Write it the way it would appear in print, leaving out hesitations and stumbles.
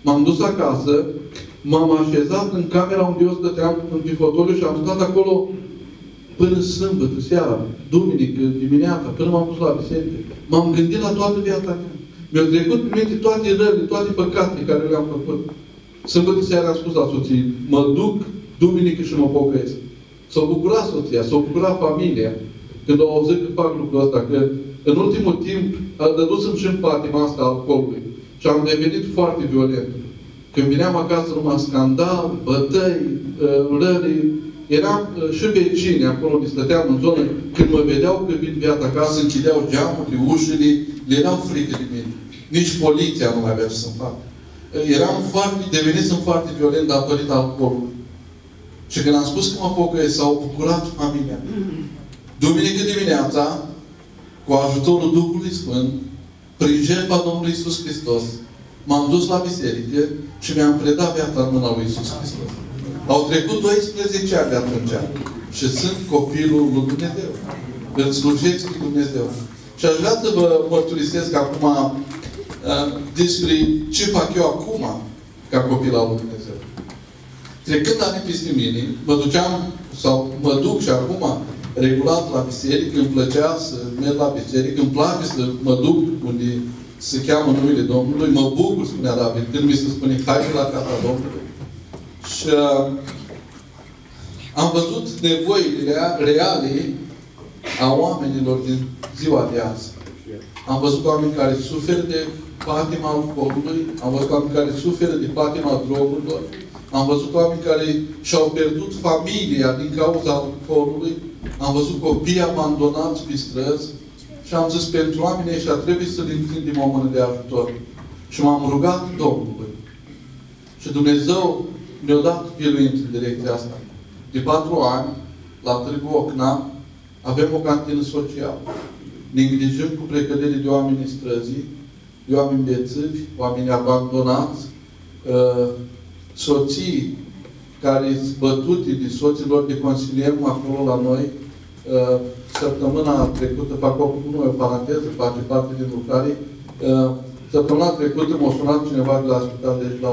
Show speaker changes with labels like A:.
A: M-am dus acasă, m-am așezat în camera unde eu stăteam în fotoliu și am stat acolo până sâmbătă, seara, duminică, dimineața, până m-am dus la biserică. M-am gândit la toată viața mea. Mi-au trecut prin minte toate rările, toate păcatele care le-am făcut. Sâmbătă seara am spus la soție, mă duc duminică și mă pocăiesc. S-a bucurat soția, s-a bucurat familia când au auzit că fac lucrul ăsta, că în ultimul timp a dădusem și în patima asta a alcoolului. Și am devenit foarte violent. Când veneam acasă numai scandal, bătăi, rări, eram și vecini acolo unde stăteam în zonă, când mă vedeau că vin viața acasă, închideau geamurile, ușile, le erau frică de mine. Nici poliția nu mai avea ce să-mi facă. Devenisem foarte violent datorită alcoolului. Și când am spus că mă pocăiesc, s-au bucurat familia. Duminică dimineața, cu ajutorul Duhului Sfânt, prin jertfa Domnului Iisus Hristos, m-am dus la biserică și mi-am predat viața în mâna lui Iisus Hristos. Au trecut 12 ani de atunci și sunt copilul lui Dumnezeu. Îl slujesc lui Dumnezeu. Și aș vrea să vă mărturisesc acum despre ce fac eu acum ca copil al lui Dumnezeu. Trecând ani peste mine, mă duc și acum regulat la biserică, îmi plăcea să merg la biserică, îmi place să mă duc unde se cheamă numele Domnului, mă bucur, spunea David, când mi se spune, hai la casa Domnului. Și am văzut nevoile reale a oamenilor din ziua de azi. Am văzut oameni care suferă de patima alcoolului, am văzut oameni care suferă de patima drogurilor, am văzut oameni care și-au pierdut familia din cauza alcoolului, am văzut copii abandonați pe străzi și am zis, pentru oamenii ăștia trebuie să le întindem o mână de ajutor. Și m-am rugat Domnului. Și Dumnezeu mi-a dat biruință în direcția asta. De 4 ani, la Târgu Ocna, avem o cantină socială. Ne îngrijim cu precădere de oamenii străzii, de oameni bețivi, oameni abandonați, soții care sunt bătute de soților de consiliem acolo la noi. Săptămâna trecută, fac o paranteză, face parte din lucrare, săptămâna trecută m-a sunat cineva de la spital, deci la